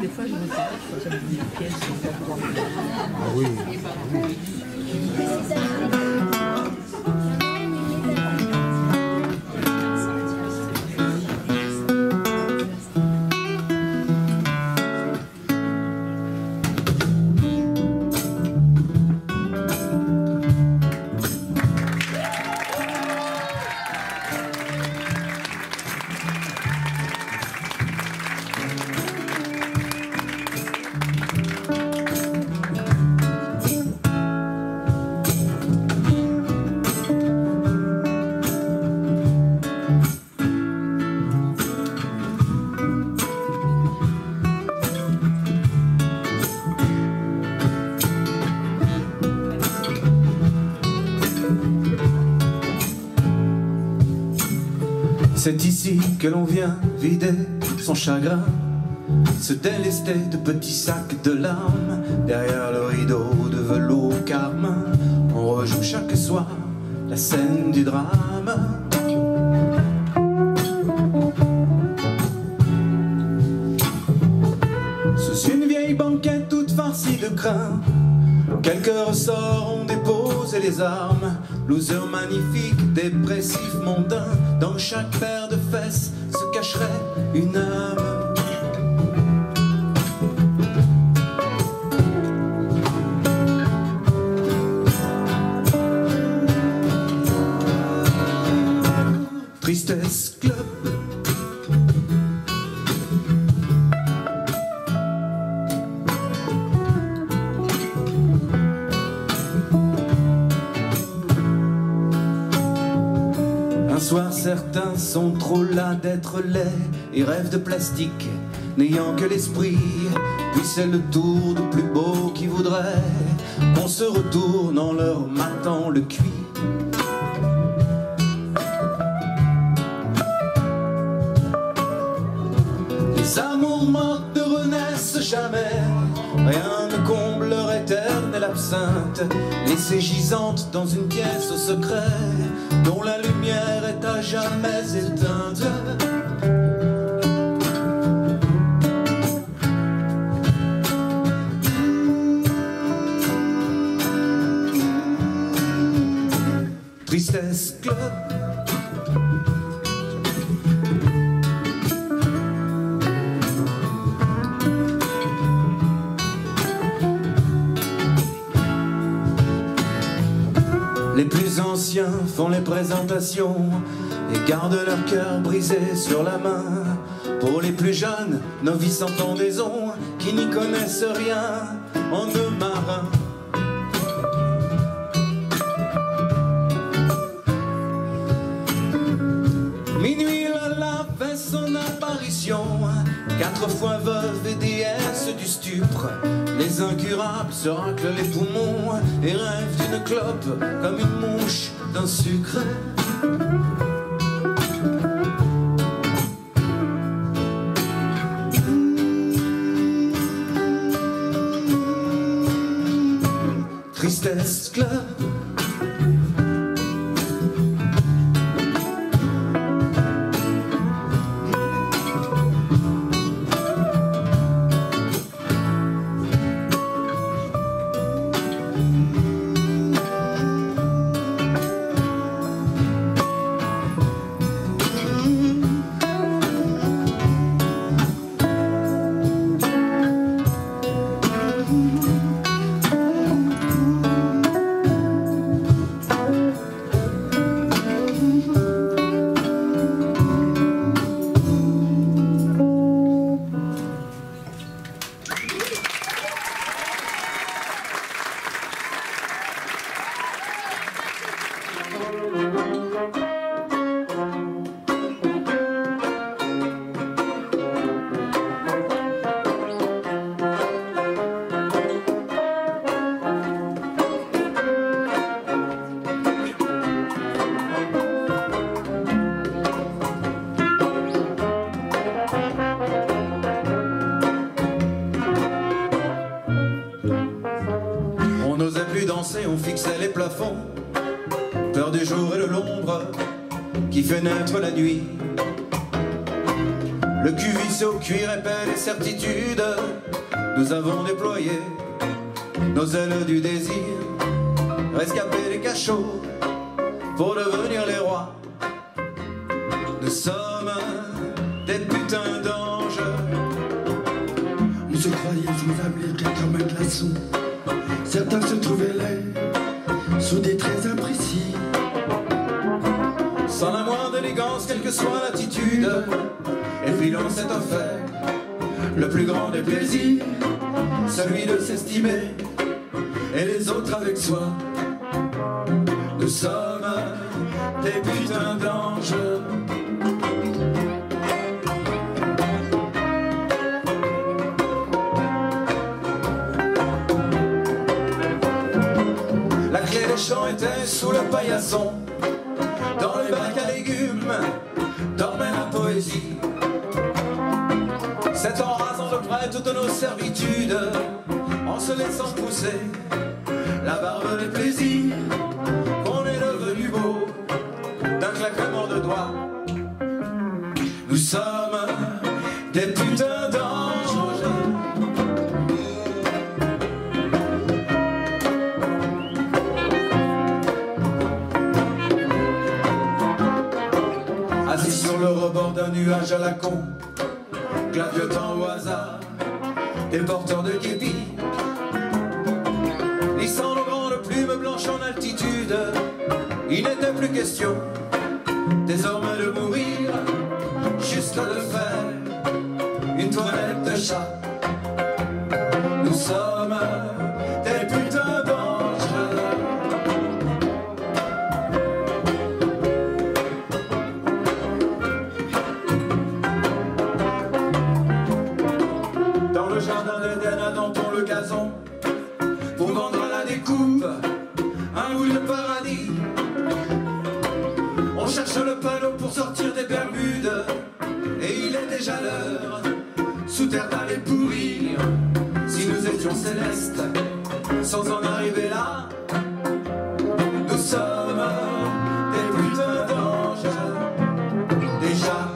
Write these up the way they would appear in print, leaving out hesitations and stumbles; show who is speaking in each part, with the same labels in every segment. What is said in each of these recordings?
Speaker 1: Des fois, je me parle, ça me dit une pièce.
Speaker 2: Ah oui.
Speaker 3: C'est ici que l'on vient vider son chagrin, se délester de petits sacs de larmes. Derrière le rideau de velours carmin, on rejoue chaque soir la scène du drame. Sous une vieille banquette toute farcie de crin, quelques ressorts ont déposé les armes. Loser magnifique, dépressif, mondain, dans chaque paire de fesses se cacherait une âme. Tristesse Club. Un soir certains sont trop las d'être laids et rêvent de plastique, n'ayant que l'esprit. Puis c'est le tour du plus beau qui voudrait qu'on se retourne en leur matant le cuit. Les amours mortes ne renaissent jamais, rien ne comble leur éternelle absinthe, laissée gisante dans une pièce au secret, dont la lumière est à jamais éteinte. Tristesse Club. Les plus anciens font les présentations et gardent leur cœur brisé sur la main. Pour les plus jeunes, novices en pendaison, qui n'y connaissent rien en deux marins. Minuit Lola fait son apparition, 4 fois veuve et déesse du stupre. Les incurables se raclent les poumons et rêvent d'une clope comme une mouche d'un sucre. Tristesse Club. On fixait les plafonds, peur du jour et de l'ombre qui fait naître la nuit. Le cul vissé au cuir épais des certitudes, nous avons déployé nos ailes du désir, rescapé des cachots pour devenir les rois. Nous sommes des putains d'anges.
Speaker 4: On se croyait sans avenir comme un glaçon. Certains se trouvaient laids, sous des traits imprécis.
Speaker 3: Sans la moindre élégance, quelle que soit l'attitude, et puis l'on s'est offert le plus grand des plaisirs, celui de s'estimer, et les autres avec soi. Nous sommes des putains d'anges. La clé des champs était sous le paillasson. Dans le bac à légumes dormait la poésie. C'est en rasant de près toutes nos servitudes, en se laissant pousser la barbe des plaisirs, qu'on est devenu beau d'un claquement de doigts. Nous sommes des putains d'anges. Assis sur le rebord d'un nuage à la con, glaviotant au hasard des porteurs de képi, lissant nos grandes plumes blanches en altitude, il n'était plus question désormais de mourir, juste de faire une toilette de chat. Nous sommes des putains d'anges. Dans le jardin d'Éden, attend-on le gazon pour vendre à la découpe un bout de paradis. On cherche le panneau pour sortir des Bermudes, et il est déjà l'heure sous terre d'aller pourrir. Si nous étions célestes sans en arriver là, nous sommes des putains d'anges déjà.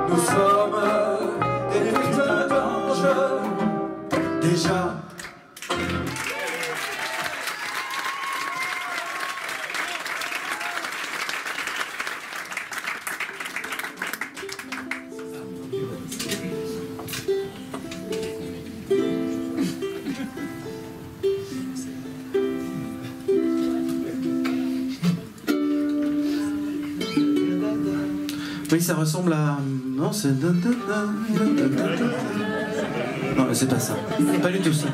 Speaker 3: Nous sommes des putains d'anges déjà. Oui, ça ressemble à... Non, c'est... Non, mais c'est pas ça. Pas du tout ça.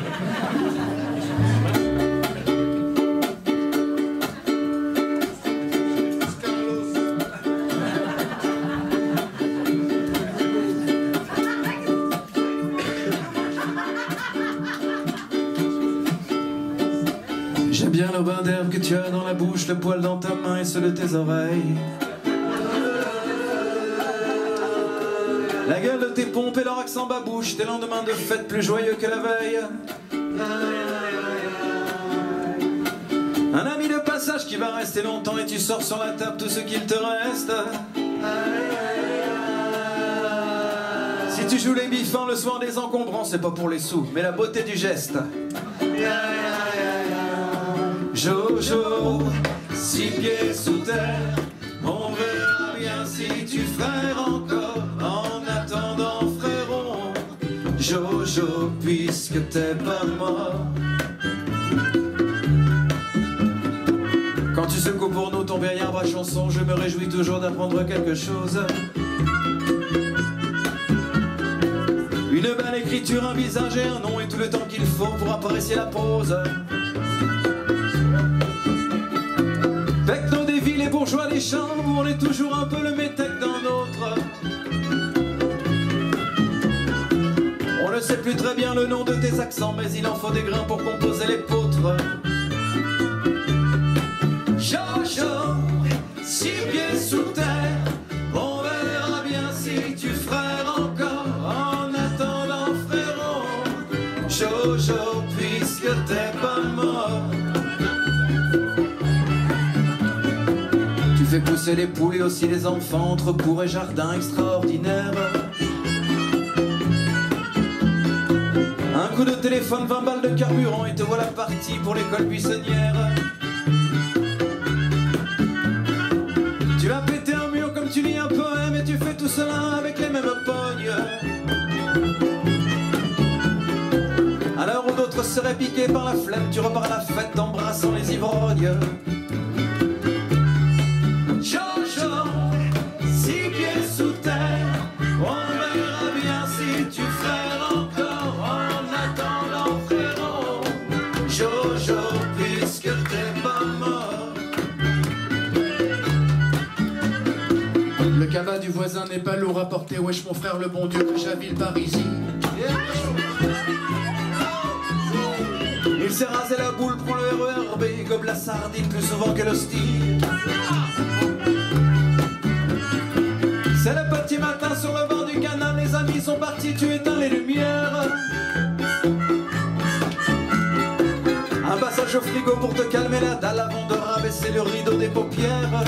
Speaker 3: J'aime bien le bain d'herbe que tu as dans la bouche, le poil dans ta main et ceux de tes oreilles. La gueule de tes pompes et leur accent babouche, tes lendemains de fête plus joyeux que la veille. Un ami de passage qui va rester longtemps et tu sors sur la table tout ce qu'il te reste. Si tu joues les biffins le soir des encombrants, c'est pas pour les sous, mais la beauté du geste. Jojo, 6 pieds sous terre, on verra bien si tu frères encore. En attendant frérot, Jojo, puisque t'es pas mort. Quand tu secoues pour nous ton vieil arbre à chanson, je me réjouis toujours d'apprendre quelque chose. Une belle écriture, un visage et un nom, et tout le temps qu'il faut pour apprécier la prose. Techno des villes et bourgeois des champs, où on est toujours un peu le métèque d'un autre. On ne sait plus très bien le nom de tes accents, mais il en faut des grains pour composer les poutres. Jojo, 6 pieds sous terre, on verra bien si tu frères encore. En attendant frérot, Jojo, puisque t'es pas mort. Tu fais pousser les poules et aussi les enfants entre cours et jardins extraordinaires. Un coup de téléphone, 20 balles de carburant et te voilà parti pour l'école buissonnière. Tu vas péter un mur comme tu lis un poème et tu fais tout cela avec les mêmes pognes. À l'heure où d'autres seraient piqués par la flemme, tu repars à la fête embrassant les ivrognes. Jojo, 6 pieds sous terre, on verra bien si tu frères encore. En attendant frérot, Jojo, puisque t'es pas mort. Le cabas du voisin n'est pas lourd à porter, wesh mon frère le bon Dieu que j'habille par ici. Il s'est rasé la boule, prend le RERB, gobe la sardine plus souvent que l'hostie. C'est le petit matin sur le bord du canal, les amis sont partis, tu éteins les lumières. Un passage au frigo pour te calmer la dalle avant de rabaisser le rideau des paupières.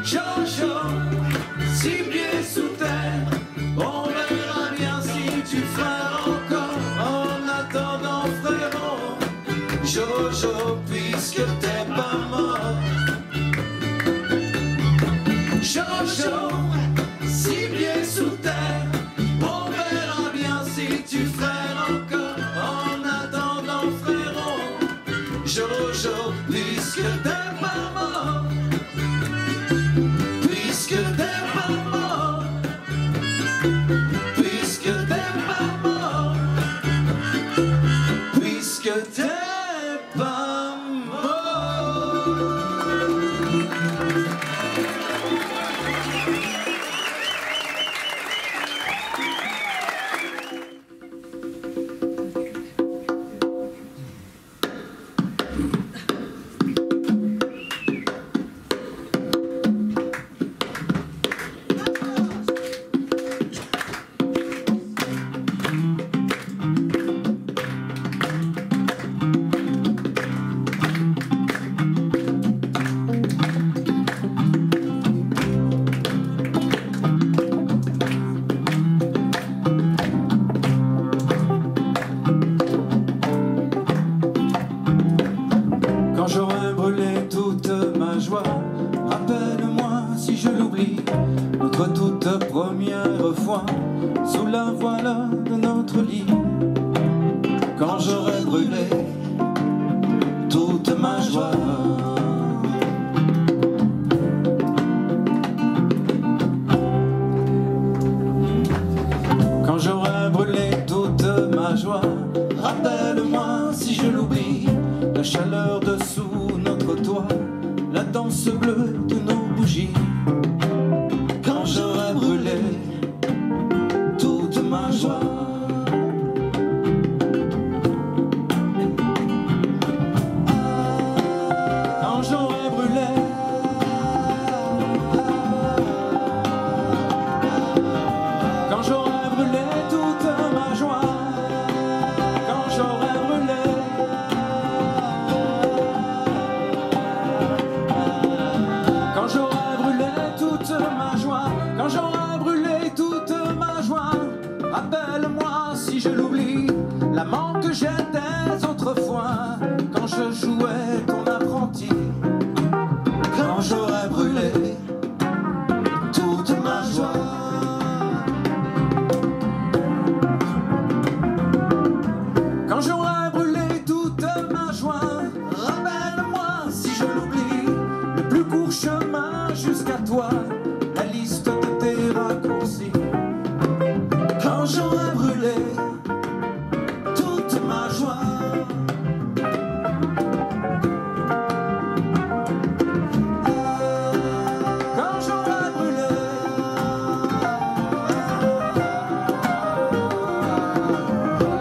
Speaker 3: Jojo, 6 pieds sous terre, on verra bien si tu frères encore. En attendant frérot, Jojo, puisque t'es pas mort. Jojo, 6 pieds sous terre, on verra bien si tu frères encore. En attendant frérot, Jojo, puisque t'es pas mort. Puisque t'es pas mort, puisque t'es pas mort, puisque t'es pas mort. Quand j'aurai brûlé toute ma joie, rappelle-moi si je l'oublie, notre toute première fois, sous la voile de notre lit. Quand j'aurai brûlé toute ma joie, quand j'aurai brûlé toute ma joie, rappelle-moi si je l'oublie, la chaleur dessous notre toit, la danse bleue de nos bougies. Quand j'aurai brûlé toute ma joie, jusqu'à toi la liste de tes raccourcis. Quand j'aurai brûlé toute ma joie, quand j'aurai brûlé,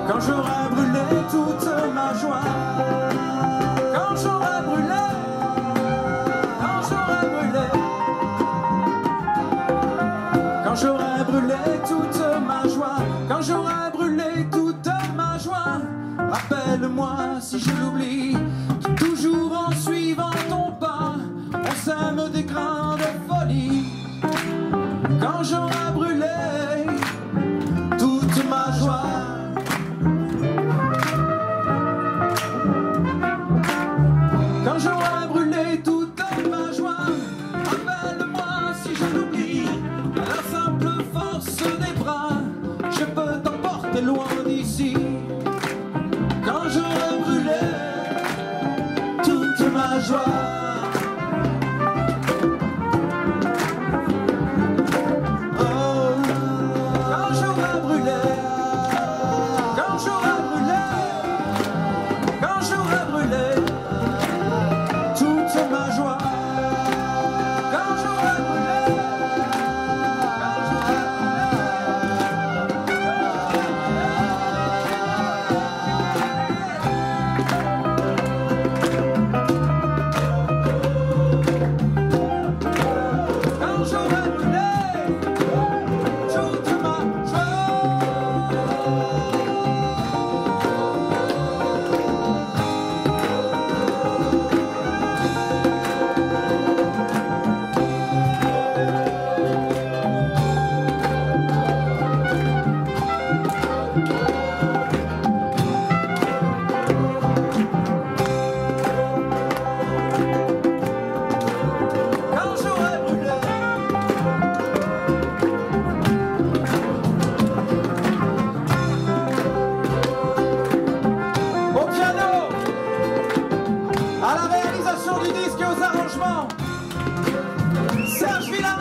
Speaker 3: quand j'aurai brûlé toute ma joie, quand j'aurai brûlé, quand j'aurai brûlé, quand j'aurai brûlé toute ma joie, quand j'aurai brûlé toute ma joie, rappelle-moi si je l'oublie, toujours en suivant ton pas, on sème des grains de folie. Quand j'aurai brûlé toute ma joie, quand j'aurai brûlé toute ma joie, rappelle-moi si je l'oublie, la simple force des bras, je peux t'emporter loin d'ici. Quand j'aurai brûlé toute ma joie, oh, quand j'aurai brûlé, quand j'aurai brûlé, quand j'aurai brûlé toute ma joie, quand j'aurai brûlé, quand j'aurai quand j'aurai brûlé toute ma joie. Quand j'aurai brûlé, au piano, à la réalisation du disque et aux arrangements, Serge Villarin.